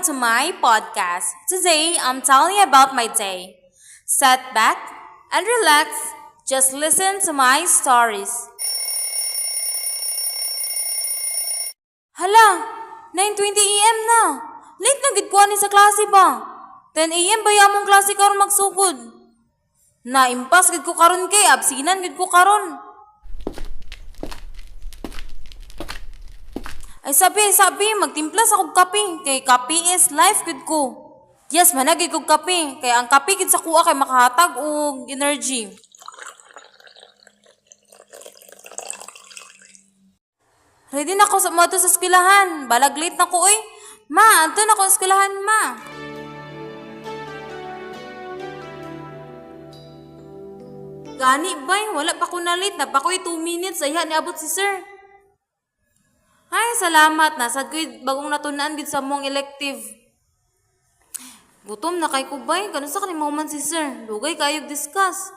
to my podcast. Today, I'm telling you about my day. Sit back and relax. Just listen to my stories. Hala, 9:20 a.m. na. Late na gid ko ani sa klase ba? 10 a.m. ba yamong klase karon magsugod? Naimpas gid ko karon kay absinan gid ko karon. Ay sabi, magtimpla sa kog kape. Kay kape is life gid ko. Yes, managid kog kape. Kay ang kape gid sa kuha kay makahatag og energy. Ready na ko sa moto sa eskwelahan. Balag late na ko oy. Ma, anto na ko sa eskwelahan, ma. Gani bay, wala pa ko na late. Na pa ko 2 minutes. Ayha niabot si sir. Ay, salamat. Nasad ko bagong natunaan gid sa mong elective. Gutom na kay kubay. Kano sa kanimo man si sir? Dugay kayog discuss.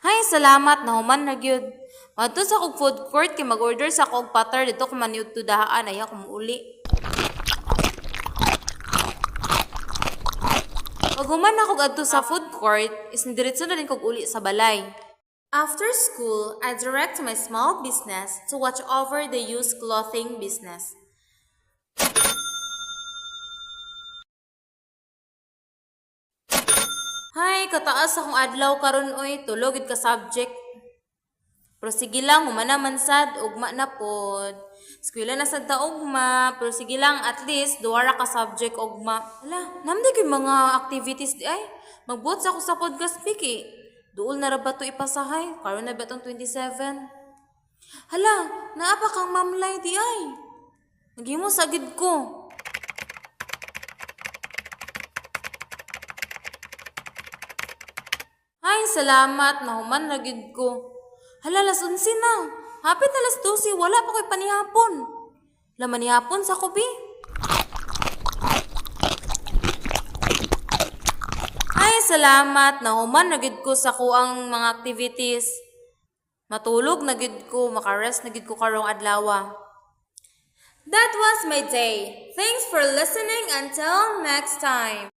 Ay, salamat. Nahuman na gyud. Madto sa kog food court kay mag-order sa kog patter dito ko maniud to dahaan ay ako muuli. Pag human na kog adto sa food court, is diretso na rin kog uli sa balay. After school, I direct to my small business to watch over the used clothing business. Hay, kataas akong adlaw karon oy, tulog gid ka subject. Pero sige lang, humana man sad, ugma na pod. Eskwela na sad ta ugma, pero sige lang, at least duwara ka subject ugma. Hala, namdi ko'y mga activities di ay. Magbuot sa ako sa podcast piki. Duol na ra ba to ipasahay? Karon na ba itong 27? Hala, naapa kang mamlay di ay. Nagimo sagid ko. Ay, salamat. Nahuman na gid ko. Hala, alas 11 na. Hapit alas 12, wala pa ko'y panihapon. Laman ni hapon sa kubi. Ay, salamat. Nahuman na gid ko sa kuang mga activities. Matulog na gid ko, makarest na gid ko karong adlaw. That was my day. Thanks for listening. Until next time.